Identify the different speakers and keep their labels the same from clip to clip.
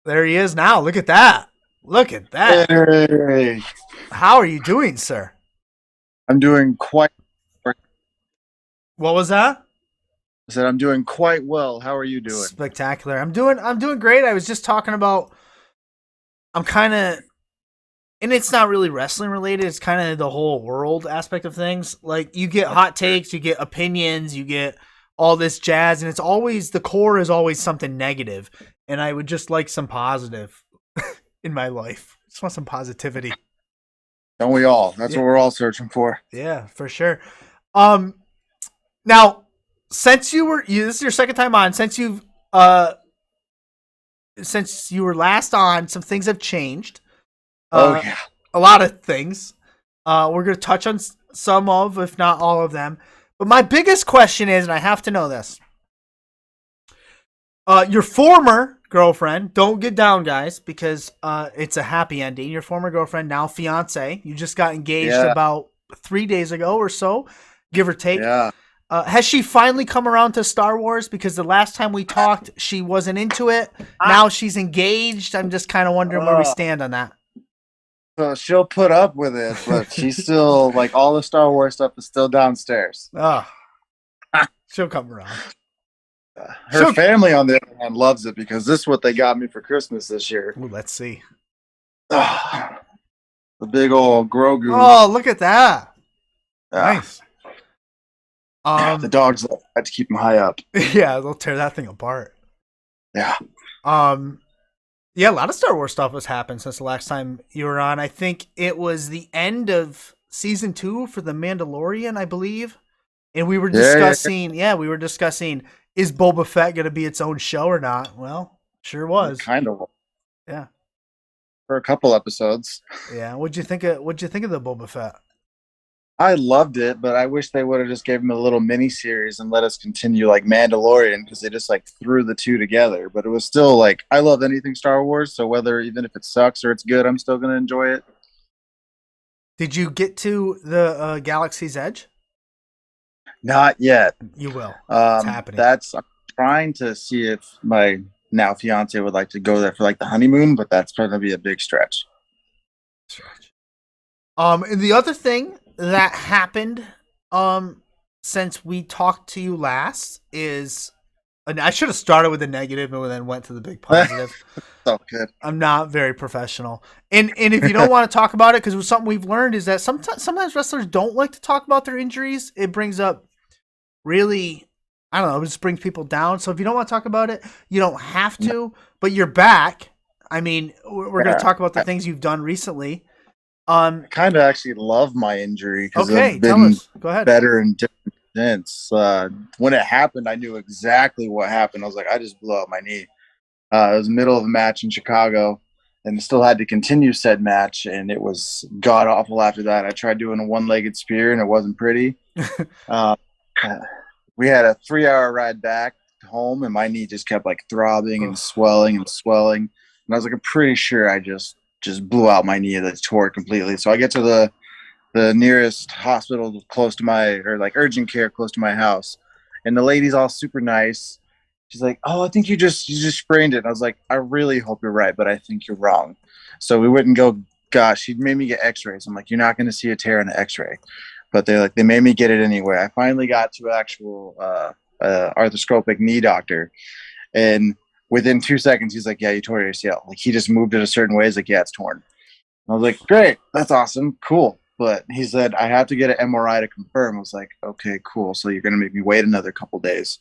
Speaker 1: There he is now. Look at that. Look at that.
Speaker 2: Hey,
Speaker 1: How are you doing, sir?
Speaker 2: I'm doing quite. I
Speaker 1: What was that?
Speaker 2: said I'm doing quite well. How are you doing?
Speaker 1: Spectacular. I'm doing great. I was just talking about I'm kind of and it's not really wrestling related. It's kind of the whole world aspect of things. Like you get hot takes, you get opinions, you get all this jazz and it's always the core is always something negative. And I would just like some positive in my life. Just want some positivity.
Speaker 2: Don't we all? That's
Speaker 1: Yeah.
Speaker 2: what we're all searching for.
Speaker 1: Yeah, for sure. Um Now, this is your second time on. Uh since you were last on, some things have changed.
Speaker 2: Oh
Speaker 1: Uh,
Speaker 2: yeah,
Speaker 1: a lot of things. We're gonna touch on some of, if not all of them. But my biggest question is, and I have to know this: your former girlfriend. Don't get down, guys, because it's a happy ending. Your former girlfriend, now fiance. You just got engaged
Speaker 2: yeah,
Speaker 1: about 3 days ago or so, give or take.
Speaker 2: yeah.
Speaker 1: Has she finally come around to Star Wars? Because the last time we talked, she wasn't into it.
Speaker 2: Ah,
Speaker 1: Now she's engaged. I'm just kind of wondering where we
Speaker 2: uh,
Speaker 1: stand on that.
Speaker 2: so she'll put up with it, but she's still like all the Star Wars stuff is still downstairs.
Speaker 1: Oh, she'll come around.
Speaker 2: Her
Speaker 1: She'll.
Speaker 2: family, on the other hand, loves it because this is what they got me for Christmas this year.
Speaker 1: Ooh, let's see.
Speaker 2: Ah, the big old Grogu.
Speaker 1: Oh, look at that.
Speaker 2: Yeah,
Speaker 1: Nice.
Speaker 2: the
Speaker 1: Um,
Speaker 2: dogs had to keep them high up.
Speaker 1: yeah, they'll tear that thing apart.
Speaker 2: Yeah,
Speaker 1: Um, yeah, a lot of Star Wars stuff has happened since the last time you were on. I think it was the end of season 2 for The Mandalorian, I believe. And
Speaker 2: yeah, yeah.
Speaker 1: we were discussing is Boba Fett going to be its own show or not? Well, sure
Speaker 2: It
Speaker 1: was.
Speaker 2: kind of
Speaker 1: Yeah.
Speaker 2: for a couple episodes.
Speaker 1: Yeah. What'd you think of the Boba Fett?
Speaker 2: I loved it, but I wish they would have just gave him a little mini series and let us continue like Mandalorian because they just like threw the two together. But it was still like I love anything Star Wars, so whether even if it sucks or it's good, I'm still gonna enjoy it.
Speaker 1: Did you get to the Galaxy's Edge?
Speaker 2: Not yet.
Speaker 1: You will. It's happening.
Speaker 2: That's I'm trying to see if my now fiance would like to go there for like the honeymoon, but that's gonna be a big stretch.
Speaker 1: Stretch. And the other thing that happened, um, since we talked to you last is, and I should have started with the negative and then went to the big positive.
Speaker 2: So good.
Speaker 1: I'm not very professional, and if you don't want to talk about it, because something we've learned is that sometimes wrestlers don't like to talk about their injuries. It brings up really, I don't know, it just brings people down. So if you don't want to talk about it, you don't have to. But you're back. I mean, we're going to
Speaker 2: Yeah.
Speaker 1: talk about the
Speaker 2: I
Speaker 1: things you've done recently. Um,
Speaker 2: kind of actually love my injury because
Speaker 1: okay,
Speaker 2: I've
Speaker 1: tell
Speaker 2: been
Speaker 1: us. Go ahead.
Speaker 2: better and different since. When it happened, I knew exactly what happened. I was like, I just blew out my knee. It was the middle of a match in Chicago, and still had to continue said match, and it was god awful after that. I tried doing a one-legged spear, and it wasn't pretty. Uh, we had a 3-hour ride back home, and my knee just kept like throbbing and
Speaker 1: Ugh.
Speaker 2: swelling and swelling. And I was like, I'm pretty sure I just blew out my knee that tore it completely. So I get to the nearest hospital close to my or like urgent care close to my house, and the lady's all super nice. She's like, "Oh, I think you just sprained it." And I was like, "I really hope you're right, but I think you're wrong." So we wouldn't go. Gosh, she made me get X-rays. I'm like, "You're not going to see a tear in an X-ray," but they made me get it anyway. I finally got to actual arthroscopic knee doctor, and within 2 seconds, he's like, "Yeah, you tore your ACL." Like he just moved it a certain way. He's like, "Yeah, it's torn." I was like, great, that's awesome, cool. But he said, I have to get an MRI to confirm. I was like, okay, cool. So you're going to make me wait another couple days.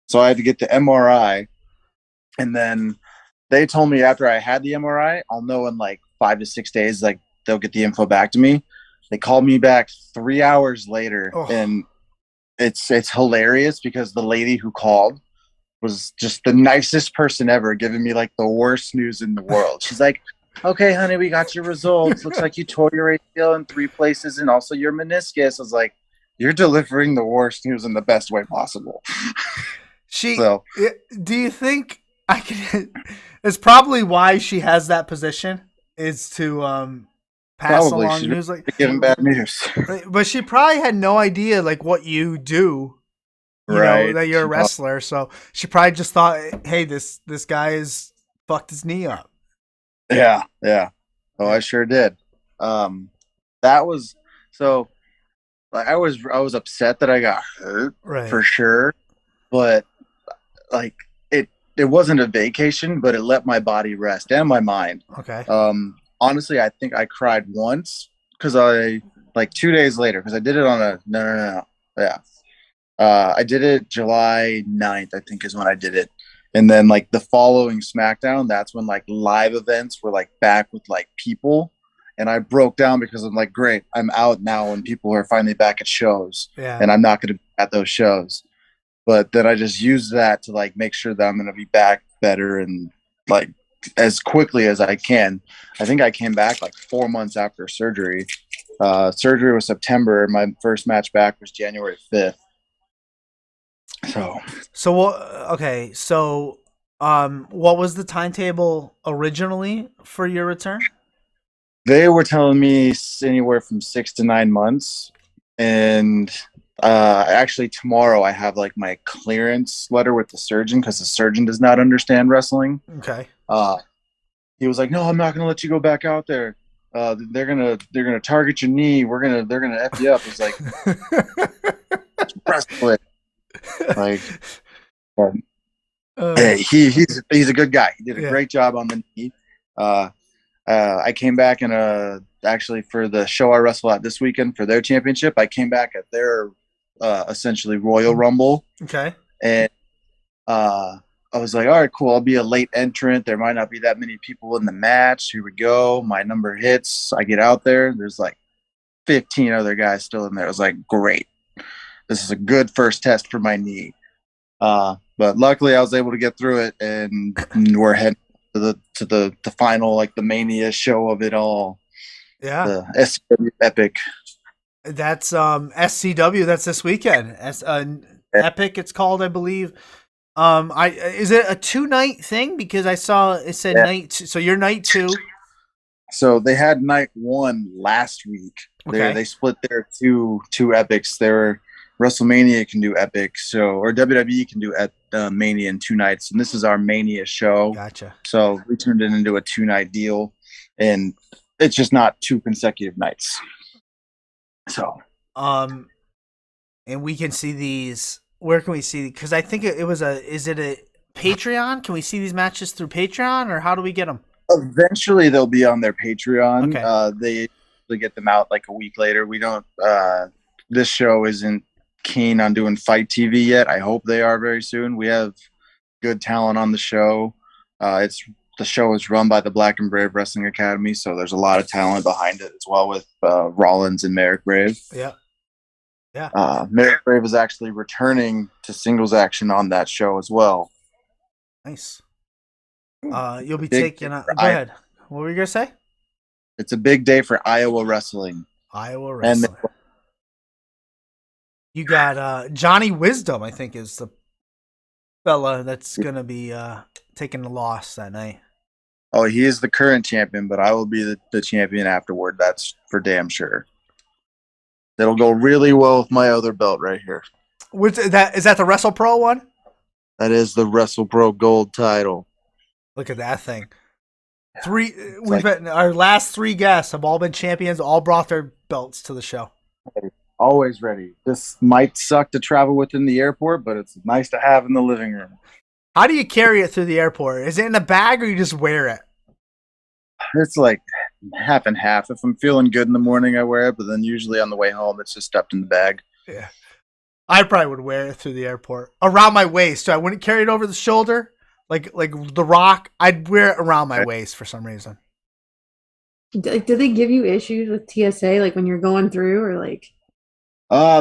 Speaker 2: So I had to get the MRI. And then they told me after I had the MRI, I'll know in like 5 to 6 days, like they'll get the info back to me. They called me back 3 hours later.
Speaker 1: Oh,
Speaker 2: And it's hilarious because the lady who called was just the nicest person ever, giving me like the worst news in the world. She's like, "Okay, honey, we got your results. Looks like you tore your ACL in 3 places and also your meniscus." I was like, "You're delivering the worst news in the best way possible."
Speaker 1: she.
Speaker 2: So
Speaker 1: Do you think I can? It's probably why she has that position is to pass
Speaker 2: probably she's
Speaker 1: along
Speaker 2: really
Speaker 1: news like.
Speaker 2: giving bad news.
Speaker 1: But she probably had no idea like what you do. You know
Speaker 2: Right?
Speaker 1: that you're a wrestler, so she probably just thought, "Hey, this guy is fucked his knee up.
Speaker 2: Yeah, yeah. Oh,
Speaker 1: Yeah.
Speaker 2: I sure did. Um, that was so. Like, I was upset that I got hurt
Speaker 1: Right.
Speaker 2: for sure, but like it wasn't a vacation, but it let my body rest and my mind.
Speaker 1: Okay.
Speaker 2: Honestly, I think I cried once because I like 2 days later because I did it on a no. Yeah. I did it July 9th, I think is when I did it. And then like the following SmackDown, that's when like live events were like back with like people. And I broke down because I'm like, great, I'm out now and people are finally back at shows
Speaker 1: Yeah.
Speaker 2: and I'm not going to be at those shows. But then I just used that to like make sure that I'm going to be back better and like as quickly as I can. I think I came back like 4 months after surgery. Surgery was September. My first match back was January 5th. So
Speaker 1: So what? Okay. So, what was the timetable originally for your return?
Speaker 2: they were telling me anywhere from 6 to 9 months. And actually, tomorrow I have like my clearance letter with the surgeon because the surgeon does not understand wrestling.
Speaker 1: Okay.
Speaker 2: Uh, he was like, "No, I'm not gonna let you go back out there. They're gonna target your knee. They're gonna f you up." It's like wrestle it. Like, um,
Speaker 1: uh,
Speaker 2: hey, he's a good guy. He did a
Speaker 1: yeah.
Speaker 2: great job on the knee. Uh, I came back and actually for the show I wrestle at this weekend for their championship, I came back at their essentially Royal Rumble,
Speaker 1: Okay.
Speaker 2: and uh, I was like, all right, cool. I'll be a late entrant. There might not be that many people in the match. Here we go. My number hits. I get out there. There's like 15 other guys still in there. I was like, great. This is a good first test for my knee. But luckily, I was able to get through it, and we're heading to the final, like the mania show of it all,
Speaker 1: Yeah.
Speaker 2: the SCW Epic.
Speaker 1: That's SCW. That's this weekend. Epic. It's called, I believe. I is it a 2 night thing? Because I saw it said
Speaker 2: Yeah.
Speaker 1: night. So you're night two.
Speaker 2: So they had night one last week.
Speaker 1: Okay.
Speaker 2: They split their two epics. Their WrestleMania can do epic, so or WWE can do Mania in 2 nights, and this is our Mania show.
Speaker 1: Gotcha.
Speaker 2: So we turned it into a 2 night deal, and it's just not two consecutive nights. So
Speaker 1: Um, and we can see these. Where can we see? Because I think it was a. Is it a Patreon? Can we see these matches through Patreon, or how do we get them?
Speaker 2: eventually they'll be on their Patreon.
Speaker 1: Okay.
Speaker 2: They get them out like a week later. We don't. This show isn't keen on doing Fight TV yet. I hope they are very soon. We have good talent on the show. It's the show is run by the Black and Brave Wrestling Academy, so there's a lot of talent behind it as well with Rollins and Merrick Brave.
Speaker 1: Yeah. Yeah.
Speaker 2: Merrick Brave is actually returning to singles action on that show as well.
Speaker 1: Nice. You'll be
Speaker 2: Big
Speaker 1: taking. Go ahead. What were you gonna say?
Speaker 2: It's a big day for Iowa wrestling.
Speaker 1: Iowa
Speaker 2: And
Speaker 1: wrestling. You got Johnny Wisdom, I think, is the fella that's gonna be taking the loss that night.
Speaker 2: oh, he is the current champion, but I will be the champion afterward. That's for damn sure. That'll go really well with my other belt right here.
Speaker 1: Which that is that the Wrestle Pro one?
Speaker 2: That is the Wrestle Pro Gold title.
Speaker 1: Look at that thing. Three.
Speaker 2: It's
Speaker 1: We've
Speaker 2: like
Speaker 1: been our last three guests have all been champions. All brought their belts to the show.
Speaker 2: always ready. This might suck to travel within the airport, but it's nice to have in the living room.
Speaker 1: How do you carry it through the airport? Is it in a bag or you just wear it?
Speaker 2: It's like half and half. If I'm feeling good in the morning, I wear it, but then usually on the way home, it's just stuffed in the bag.
Speaker 1: Yeah. I probably would wear it through the airport around my waist. So I wouldn't carry it over the shoulder like The Rock. I'd wear it around my waist for some reason.
Speaker 3: Like, do they give you issues with TSA, like when you're going through, or like?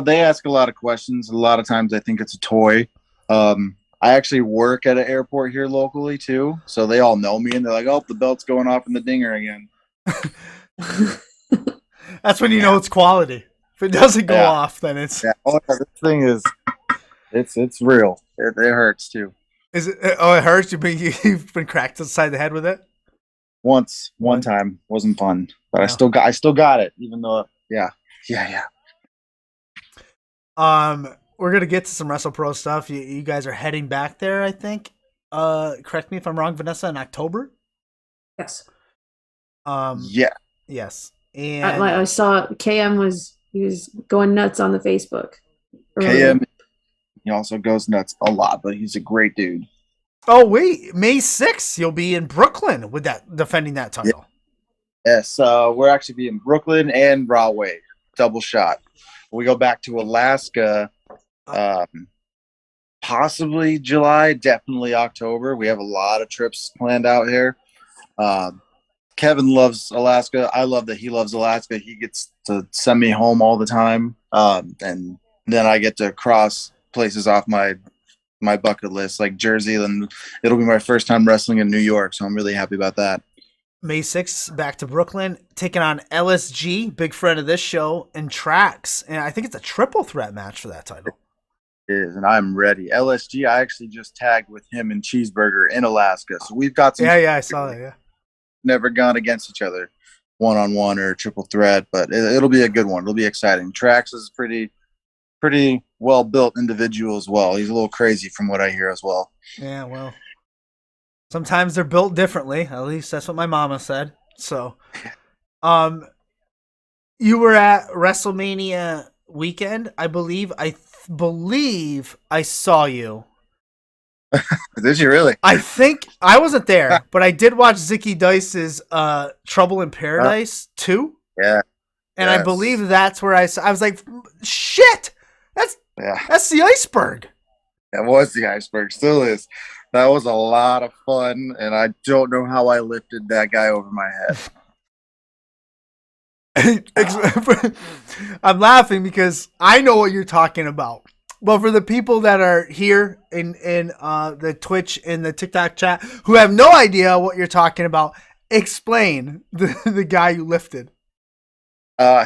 Speaker 2: They ask a lot of questions. A lot of times, I think it's a toy. I actually work at an airport here locally too, so they all know me, and they're like, "Oh, the belt's going off in the dinger again."
Speaker 1: That's when you know it's quality. If it doesn't go
Speaker 2: Yeah.
Speaker 1: off, then it's
Speaker 2: Oh, this thing is, it's real. It hurts too.
Speaker 1: is it? Oh, it hurts. You've been cracked inside the head with it.
Speaker 2: One time wasn't fun, but
Speaker 1: No.
Speaker 2: I still got it, even though, yeah.
Speaker 1: We're gonna get to some Wrestle Pro stuff. You guys are heading back there, I think. correct me if I'm wrong, Vanessa, in October.
Speaker 3: Yes.
Speaker 2: Yeah,
Speaker 1: Yes,
Speaker 3: I
Speaker 1: and
Speaker 3: saw he was going nuts on the Facebook
Speaker 2: KM.
Speaker 3: earlier.
Speaker 2: He also goes nuts a lot, but he's a great dude.
Speaker 1: oh wait, May 6th, you'll be in Brooklyn with that defending that
Speaker 2: Yeah.
Speaker 1: title.
Speaker 2: Yes, we're actually be in Brooklyn and Rahway, double shot. We go back to Alaska, um, possibly July, definitely October. We have a lot of trips planned out here. Um, Kevin loves Alaska. I love that he loves Alaska. He gets to send me home all the time, and then I get to cross places off my bucket list, like Jersey. Then it'll be my first time wrestling in New York, so I'm really happy about that.
Speaker 1: May 6th, back to Brooklyn, taking on LSG, big friend of this show, and Trax. And I think it's a triple threat match for that title.
Speaker 2: It is, and I'm ready. LSG, I actually just tagged with him and Cheeseburger in Alaska, so we've got some.
Speaker 1: Yeah, I saw that. Yeah,
Speaker 2: Never gone against each other, one on one or triple threat, but it'll be a good one. It'll be exciting. Trax is pretty well built individual as well. He's a little crazy from what I hear as well.
Speaker 1: yeah. Well, sometimes they're built differently. At least that's what my mama said. So, um, you were at WrestleMania weekend, I believe. Believe I saw you.
Speaker 2: Did you really?
Speaker 1: I think I wasn't there, but I did watch Zicky Dice's Trouble in Paradise 2.
Speaker 2: Yeah.
Speaker 1: And I believe that's where I was like, shit, that's the Iceberg.
Speaker 2: That was the Iceberg. Still is. That was a lot of fun, and I don't know how I lifted that guy over my head.
Speaker 1: I'm laughing because I know what you're talking about. But for the people that are here in the Twitch and the TikTok chat who have no idea what you're talking about, explain the guy you lifted.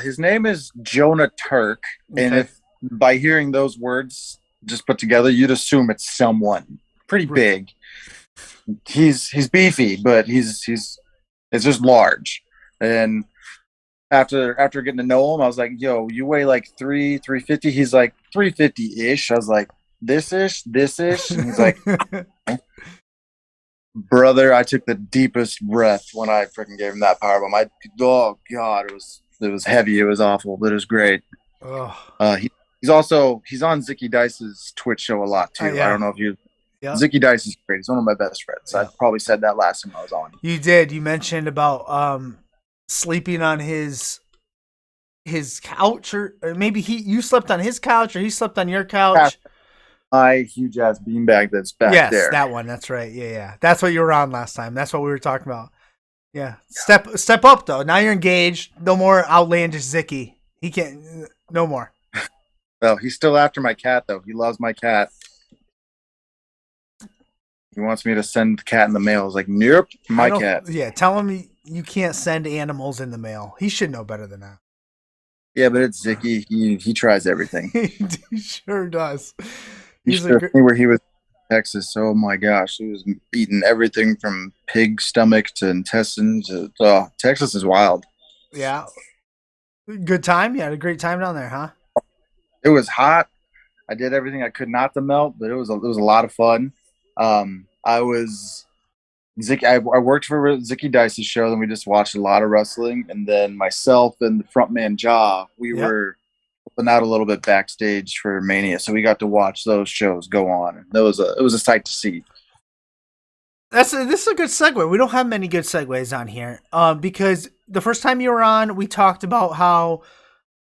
Speaker 2: His name is Jonah Turk, and if by hearing those words just put together, you'd assume it's someone pretty big. He's beefy, but it's just large. And after getting to know him, I was like, "Yo, you weigh like 350." He's like 350 ish. I was like, this ish. And he's like, brother, I took the deepest breath when I freaking gave him that powerbomb. Oh god, it was heavy. It was awful, but it was great. He's on Zicky Dice's Twitch show a lot too. Yeah. I don't know if you. Yeah. Zicky Dice is great. He's one of my best friends. Yeah. I probably said that last time I was on.
Speaker 1: You did. You mentioned about sleeping on his couch, or maybe you slept on his couch, or he slept on your couch.
Speaker 2: My huge ass beanbag that's back there.
Speaker 1: Yes, that one. That's right. Yeah. That's what you were on last time. That's what we were talking about. Yeah. Step up though. Now you're engaged. No more outlandish Zicky. He can't. No more.
Speaker 2: No, he's still after my cat though. He loves my cat. He wants me to send the cat in the mail. I was like, nope, my cat.
Speaker 1: Yeah, tell him you can't send animals in the mail. He should know better than that.
Speaker 2: Yeah, but it's Zicky. He tries everything.
Speaker 1: He sure does.
Speaker 2: Where he was in Texas. Oh my gosh, he was eating everything from pig stomach to intestines. Texas is wild.
Speaker 1: Yeah. Good time. You had a great time down there, huh?
Speaker 2: It was hot. I did everything I could not to melt, but it was a lot of fun. I worked for Zicky Dice's show, then we just watched a lot of wrestling, and then myself and the frontman Jaw, we were helping out a little bit backstage for Mania, so we got to watch those shows go on. It was a sight to see.
Speaker 1: This is a good segue. We don't have many good segues on here, because the first time you were on, we talked about how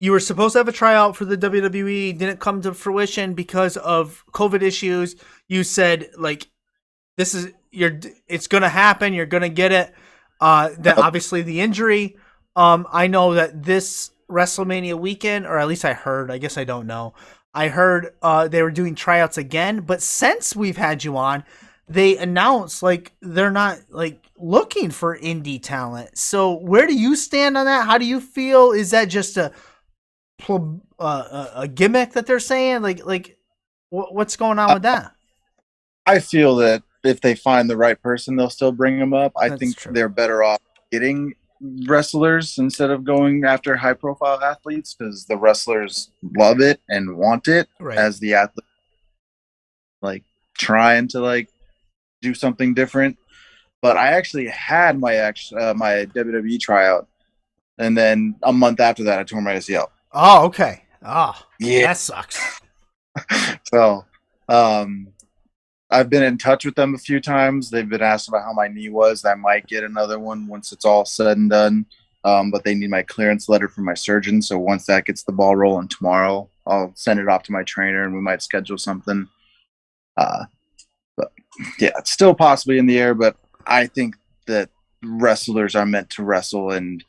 Speaker 1: you were supposed to have a tryout for the WWE, didn't come to fruition because of COVID issues. You said like, it's gonna happen. You're gonna get it. Then obviously the injury. I know that this WrestleMania weekend, or at least I heard. I guess I don't know. I heard they were doing tryouts again, but since we've had you on, they announced like they're not like looking for indie talent. So where do you stand on that? How do you feel? Is that just a gimmick that they're saying? Like what's going on with that?
Speaker 2: I feel that if they find the right person, they'll still bring them up. I think they're better off getting wrestlers instead of going after high profile athletes, because the wrestlers love it and want it, as the athlete like trying to like do something different. But I actually had my WWE tryout, and then a month after that, I tore my ACL.
Speaker 1: Oh, okay. Oh,
Speaker 2: Yeah.
Speaker 1: that sucks.
Speaker 2: So, um, I've been in touch with them a few times. They've been asked about how my knee was. I might get another one once it's all said and done. But they need my clearance letter from my surgeon. So once that gets the ball rolling tomorrow, I'll send it off to my trainer and we might schedule something. But yeah, it's still possibly in the air, but I think that wrestlers are meant to wrestle, and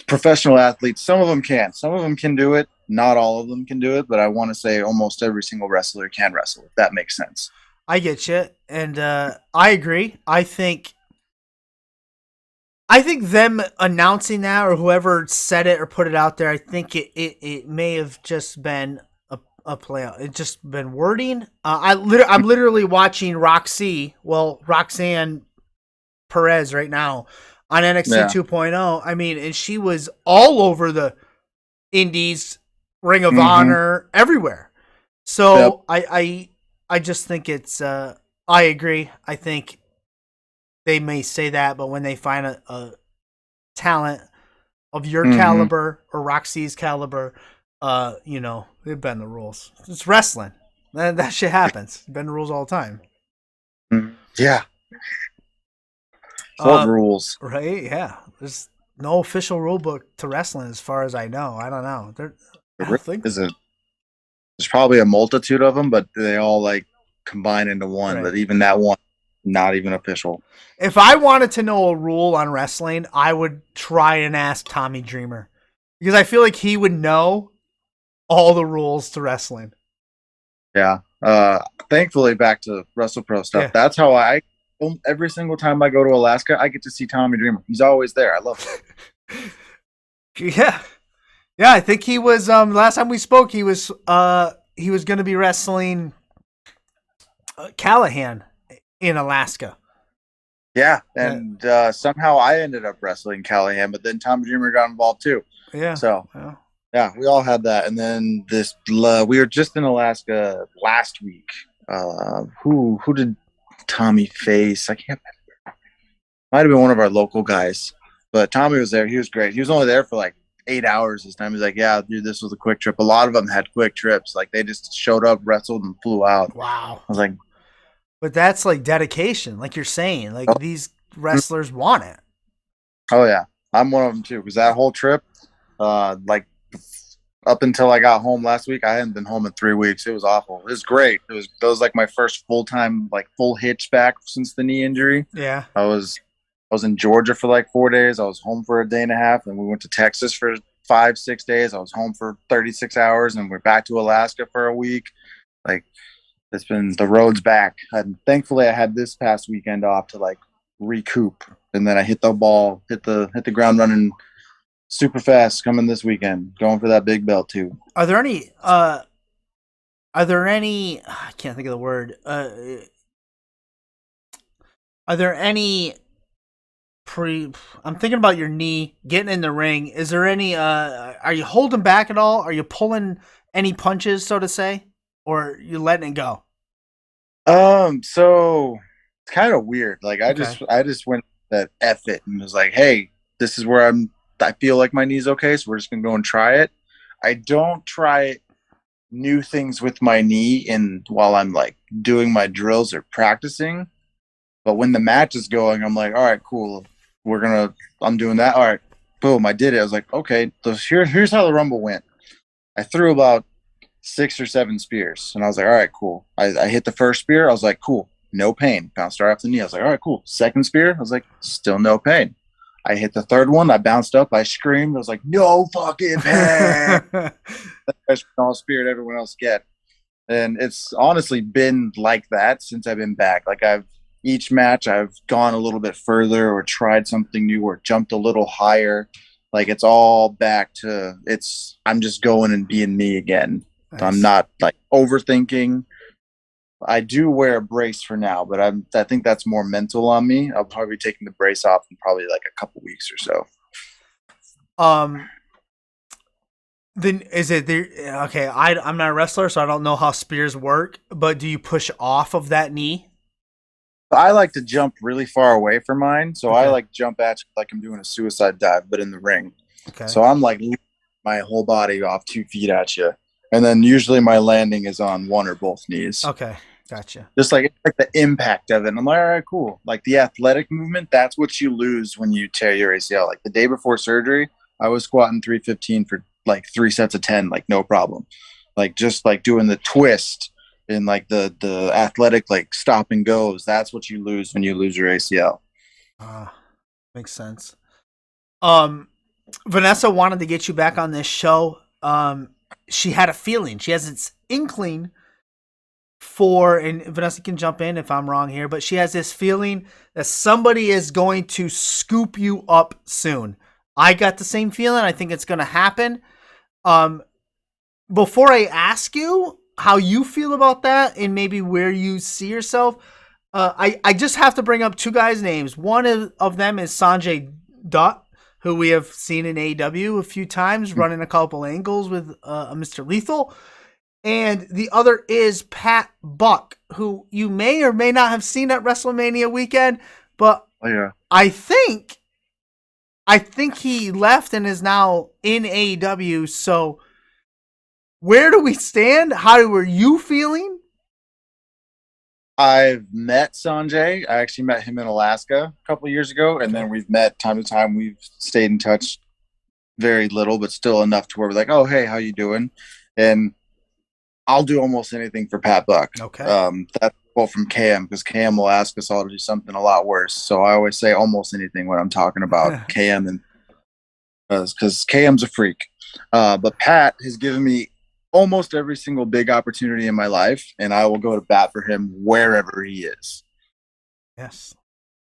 Speaker 2: professional athletes, some of them can do it. Not all of them can do it, but I want to say almost every single wrestler can wrestle, if that makes sense.
Speaker 1: I get you, and I agree. I think them announcing that, or whoever said it or put it out there, I think it may have just been a play. It's just been wording. I'm literally watching Roxanne Perez right now on NXT
Speaker 2: Yeah.
Speaker 1: 2.0. I mean, and she was all over the Indies, Ring of
Speaker 2: Mm-hmm.
Speaker 1: Honor, everywhere. So I just think it's. I agree. I think they may say that, but when they find a talent of your
Speaker 2: Mm-hmm.
Speaker 1: caliber or Roxy's caliber, they bend the rules. It's wrestling. That shit happens. Bend the rules all the time.
Speaker 2: Yeah. What rules?
Speaker 1: Right? Yeah. There's no official rule book to wrestling as far as I know. I don't know. I think
Speaker 2: Is it? There's probably a multitude of them, but they all like combine into one.
Speaker 1: right.
Speaker 2: But even that one, not even official.
Speaker 1: If I wanted to know a rule on wrestling, I would try and ask Tommy Dreamer because I feel like he would know all the rules to wrestling.
Speaker 2: Yeah. Thankfully, back to WrestlePro stuff.
Speaker 1: Yeah.
Speaker 2: That's how every single time I go to Alaska, I get to see Tommy Dreamer. He's always there. I love it.
Speaker 1: Yeah. Yeah, I think he was last time we spoke he was going to be wrestling Callahan in Alaska.
Speaker 2: Yeah, and somehow I ended up wrestling Callahan, but then Tommy Dreamer got involved too.
Speaker 1: Yeah.
Speaker 2: So
Speaker 1: yeah.
Speaker 2: yeah, we all had that. And then we were just in Alaska last week. Who did Tommy face? I can't. Might have been one of our local guys, but Tommy was there. He was great. He was only there for like 8 hours this time. He's like, yeah, dude, this was a quick trip. A lot of them had quick trips. Like they just showed up, wrestled, and flew out.
Speaker 1: Wow.
Speaker 2: I was like,
Speaker 1: but that's like dedication, like you're saying. Like these wrestlers want it.
Speaker 2: oh yeah, I'm one of them too. Because that whole trip, like up until I got home last week, I hadn't been home in 3 weeks. It was awful. It was great. That was like my first full time, like full hitch back since the knee injury.
Speaker 1: Yeah.
Speaker 2: I was in Georgia for like 4 days. I was home for a day and a half, and we went to Texas for 5-6 days. I was home for 36 hours, and we're back to Alaska for a week. Like it's been the road's back. And thankfully, I had this past weekend off to like recoup, and then I hit the ground running super fast coming this weekend, going for that big belt too.
Speaker 1: Are there any I can't think of the word. Are there any I'm thinking about your knee getting in the ring. Is there any are you holding back at all? Are you pulling any punches, so to say? Or are you letting it go?
Speaker 2: So it's kind of weird. Like I just went that F it and was like, hey, this is where I feel like my knee's okay, so we're just gonna go and try it. I don't try new things with my knee while I'm like doing my drills or practicing. But when the match is going, I'm like, all right, cool. I'm doing that. All right, boom, I did it. I was like, okay, so here's how the Rumble went. I threw about 6 or 7 spears, and I was like, all right, cool. I hit the first spear. I was like, cool, no pain. Bounced right off the knee. I was like, all right, cool. Second spear. I was like, still no pain. I hit the third one. I bounced up. I screamed. I was like, no fucking pain. That's all spirit everyone else get. And it's honestly been like that since I've been back. Like each match I've gone a little bit further or tried something new or jumped a little higher. Like it's all back to I'm just going and being me again. Nice. I'm not like overthinking. I do wear a brace for now, but I think that's more mental on me. I'll probably be taking the brace off in probably like a couple weeks or so.
Speaker 1: Then is it there? Okay, I'm not a wrestler, so I don't know how spears work. But do you push off of that knee
Speaker 2: I like to jump really far away from mine, so I
Speaker 1: Okay.
Speaker 2: like jump at you like I'm doing a suicide dive, but in the ring.
Speaker 1: Okay.
Speaker 2: So I'm like my whole body off 2 feet at you, and then usually my landing is on one or both knees.
Speaker 1: Okay. Gotcha.
Speaker 2: Just like it's like the impact of it. And I'm like, all right, cool. Like the athletic movement, that's what you lose when you tear your ACL. Like the day before surgery, I was squatting 315 for like 3 sets of 10, like no problem. Like just like doing the twist and like the athletic like stop and goes. That's what you lose when you lose your ACL.
Speaker 1: Makes sense. Um, Vanessa wanted to get you back on this show. She had a feeling. She has this inkling for, and Vanessa can jump in if I'm wrong here, but she has this feeling that somebody is going to scoop you up soon. I got the same feeling. I think it's going to happen. Um, Before I ask you how you feel about that and maybe where you see yourself, I just have to bring up two guys' names. One of them is Sanjay Dutt, who we have seen in AEW a few times, running a couple angles with Mr. Lethal. And the other is Pat Buck, who you may or may not have seen at WrestleMania weekend, but
Speaker 2: Oh, yeah.
Speaker 1: I think he left and is now in AEW. So where do we stand? How were you feeling?
Speaker 2: I've met Sanjay. I actually met him in Alaska a couple of years ago, and then we've met time to time. We've stayed in touch very little, but still enough to where we're like, oh, hey, how you doing? And I'll do almost anything for Pat Buck.
Speaker 1: Okay.
Speaker 2: That's a quote from Cam, because Cam will ask us all to do something a lot worse. So I always say almost anything when I'm talking about Cam, and because Cam's a freak. But Pat has given me almost every single big opportunity in my life, and I will go to bat for him wherever he is.
Speaker 1: Yes.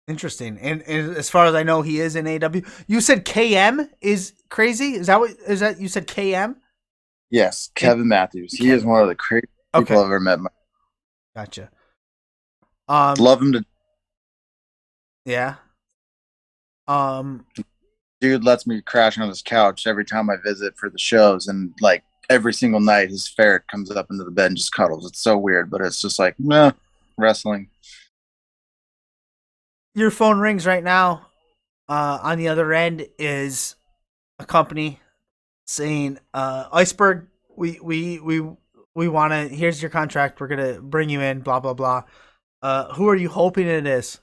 Speaker 1: Interesting. And as far as I know, he is in AW. You said KM is crazy? Is that you said KM?
Speaker 2: Yes, Kevin Matthews. He is
Speaker 1: Kevin.
Speaker 2: one of the craziest people I've ever met.
Speaker 1: Gotcha.
Speaker 2: Love him to.
Speaker 1: Yeah.
Speaker 2: Dude lets me crash on his couch every time I visit for the shows, and like every single night, his ferret comes up into the bed and just cuddles. It's so weird, but it's just like, meh, wrestling.
Speaker 1: Your phone rings right now. On the other end is a company saying, Iceberg, we want to, here's your contract. We're going to bring you in, blah, blah, blah. Who are you hoping it is?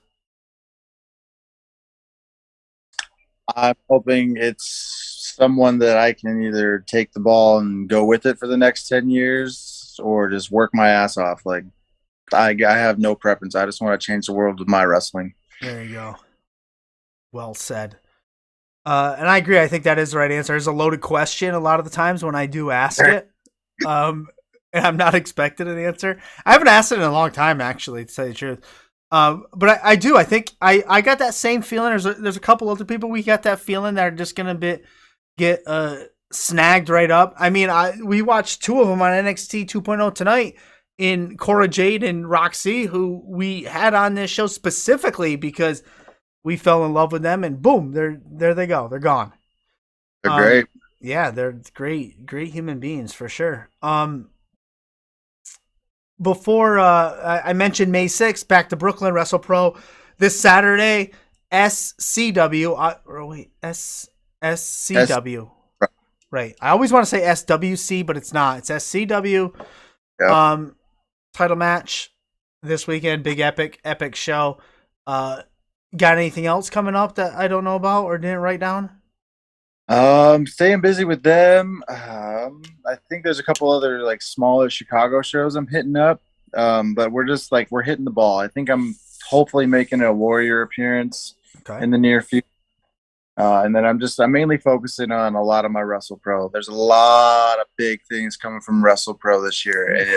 Speaker 2: I'm hoping it's someone that I can either take the ball and go with it for the next 10 years or just work my ass off. Like, I have no preference. I just want to change the world with my wrestling.
Speaker 1: There you go. Well said. And I agree. I think that is the right answer. It's a loaded question a lot of the times when I do ask it. And I'm not expecting an answer. I haven't asked it in a long time, actually, to tell you the truth. But I do. I think I got that same feeling. There's a couple other people we got that feeling that are just gonna get snagged right up. I mean, we watched two of them on NXT 2.0 tonight in Cora Jade and Roxy, who we had on this show specifically because we fell in love with them, and boom, there they go. They're gone.
Speaker 2: They're great.
Speaker 1: Yeah, they're great human beings for sure. Before I mentioned May 6th, back to Brooklyn Wrestle Pro this Saturday. SCW. Right. I always want to say SWC, but it's not. It's SCW. Yep. Title match this weekend. Big epic show. Got anything else coming up that I don't know about or didn't write down?
Speaker 2: Staying busy with them. I think there's a couple other like smaller Chicago shows I'm hitting up. But we're hitting the ball. I think I'm hopefully making a Warrior appearance in the near future. And then I'm mainly focusing on a lot of my Wrestle Pro. There's a lot of big things coming from Wrestle Pro this year, and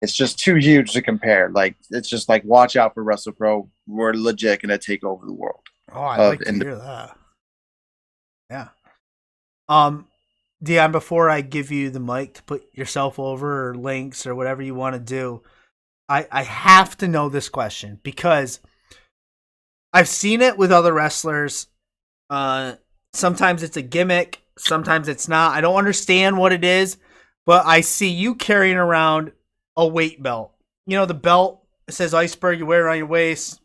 Speaker 2: it's just too huge to compare. Like, it's just like, watch out for Wrestle Pro. We're legit gonna take over the world.
Speaker 1: Oh, I like to hear that. Yeah. Deonn, before I give you the mic to put yourself over or links or whatever you want to do, I have to know this question because I've seen it with other wrestlers. Sometimes it's a gimmick, sometimes it's not. I don't understand what it is, but I see you carrying around a weight belt. You know, the belt It says Iceberg. You wear it around your waist.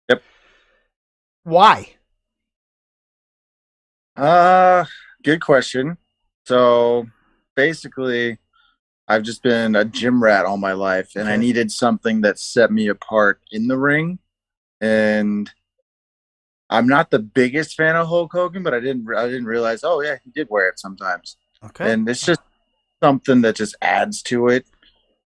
Speaker 2: Yep.
Speaker 1: Why?
Speaker 2: Good question. So basically, I've just been a gym rat all my life, and I
Speaker 1: Okay.
Speaker 2: needed something that set me apart in the ring. And I'm not the biggest fan of Hulk Hogan, but I didn't realize. Oh yeah, he did wear it sometimes,
Speaker 1: Okay.
Speaker 2: and it's just something that just adds to it.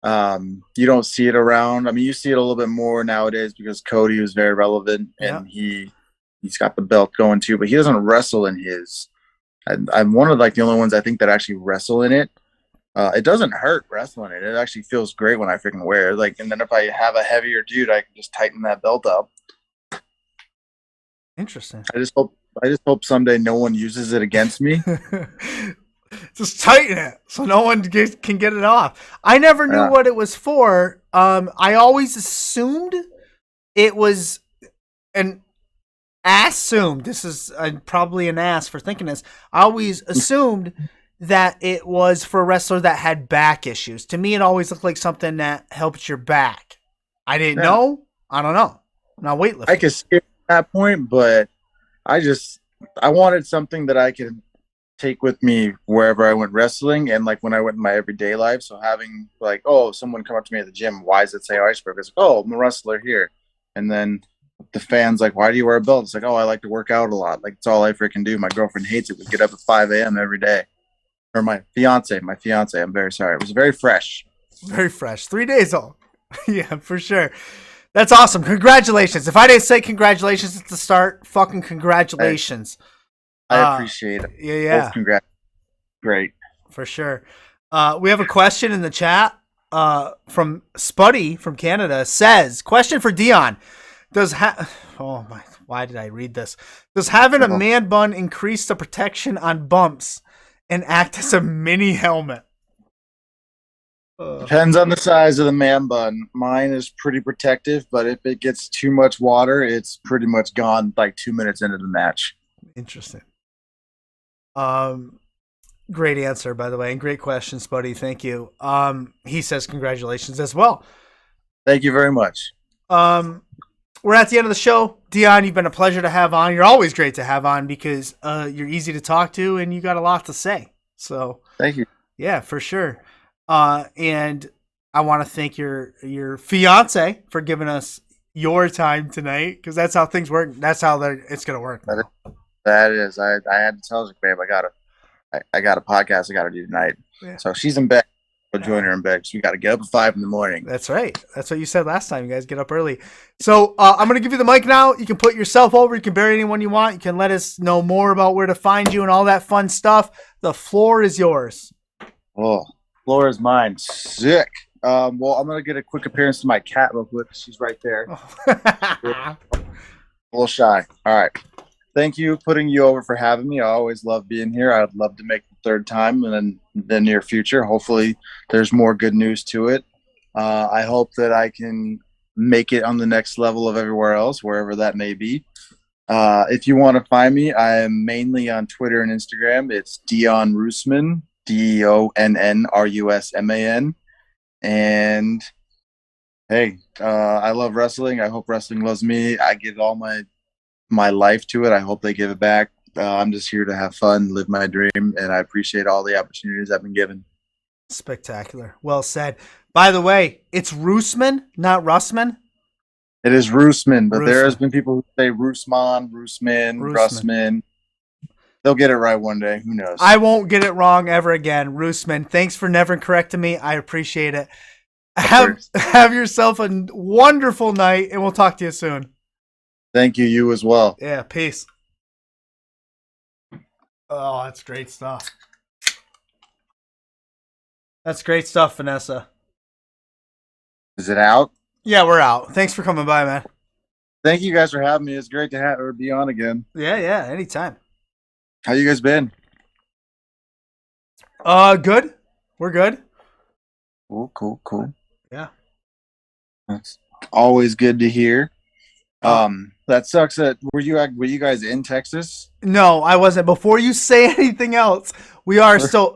Speaker 2: You don't see it around. I mean, you see it a little bit more nowadays because Cody was very relevant, and he's got the belt going too, but he doesn't wrestle in his. I'm one of like the only ones I think that actually wrestle in it. It doesn't hurt wrestling it. It actually feels great when I freaking wear it. Like, and then if I have a heavier dude, I can just tighten that belt up.
Speaker 1: Interesting.
Speaker 2: I just hope someday no one uses it against me.
Speaker 1: Just tighten it so no one can get it off. I never knew what it was for. I always assumed it was an assumed. This is probably an ass for thinking this. I always assumed that it was for a wrestler that had back issues. To me, it always looked like something that helped your back. I didn't know. I don't know. Not weightlifting.
Speaker 2: I could skip that point, but I wanted something that I could take with me wherever I went wrestling and like when I went in my everyday life. So having like, oh, someone come up to me at the gym, why does it say Iceberg? It's like, oh, I'm a wrestler here. And then the fans like, why do you wear a belt? It's like, oh, I like to work out a lot. Like it's all I freaking do. My girlfriend hates it. We get up at 5 a.m. every day. Or my fiance, I'm very sorry. It was very fresh.
Speaker 1: Very fresh. 3 days old. Yeah, for sure. That's awesome. Congratulations. If I didn't say congratulations at the start, fucking congratulations.
Speaker 2: I appreciate it.
Speaker 1: Yeah.
Speaker 2: Both congrats. Great.
Speaker 1: For sure. We have a question in the chat from Spuddy from Canada. Says, question for Deonn. Oh my, why did I read this? Does having a man bun increase the protection on bumps and act as a mini helmet?
Speaker 2: Depends on the size of the man bun. Mine is pretty protective, but if it gets too much water, it's pretty much gone like 2 minutes into the match.
Speaker 1: Interesting. Great answer, by the way, and great questions, buddy. Thank you. He says congratulations as well.
Speaker 2: Thank you very much.
Speaker 1: We're at the end of the show. Deonn, you've been a pleasure to have on. You're always great to have on because you're easy to talk to and you got a lot to say. So
Speaker 2: thank you.
Speaker 1: Yeah, for sure. And I want to thank your fiance for giving us your time tonight because that's how things work. That's how it's going to work.
Speaker 2: That is. I had to tell her, babe, I got a podcast I got to do tonight. Yeah. So she's in bed. We'll join her in bed. So we got to get up at 5 a.m.
Speaker 1: That's right. That's what you said last time. You guys get up early. So I'm going to give you the mic now. You can put yourself over. You can bury anyone you want. You can let us know more about where to find you and all that fun stuff. The floor is yours.
Speaker 2: Oh, floor is mine. Sick. Well, I'm going to get a quick appearance to my cat real quick. She's right there. A little shy. All right. Thank you putting you over for having me. I always love being here. I'd love to make the third time and then the near future. Hopefully there's more good news to it. I hope that I can make it on the next level of everywhere else, wherever that may be. If you want to find me, I am mainly on Twitter and Instagram. It's Deonn Rusman, DEONNRUSMAN. And hey, I love wrestling. I hope wrestling loves me. I give all my life to it. I hope they give it back. I'm just here to have fun, live my dream, and I appreciate all the opportunities I've been given.
Speaker 1: Spectacular. Well said. By the way, it's Rusman, not Rusman.
Speaker 2: It is Rusman, but there has been people who say Rusman. They'll get it right one day. Who knows?
Speaker 1: I won't get it wrong ever again. Rusman, thanks for never correcting me. I appreciate it. Have yourself a wonderful night, and we'll talk to you soon.
Speaker 2: Thank you. You as well.
Speaker 1: Yeah, peace. Oh, that's great stuff. That's great stuff, Vanessa.
Speaker 2: Is it out?
Speaker 1: Yeah, we're out. Thanks for coming by, man.
Speaker 2: Thank you guys for having me. It's great to be on again.
Speaker 1: Yeah, anytime.
Speaker 2: How you guys been?
Speaker 1: Good. We're good.
Speaker 2: Cool.
Speaker 1: Yeah.
Speaker 2: That's always good to hear. That sucks. Were you guys in Texas?
Speaker 1: No, I wasn't. Before you say anything else, we are still.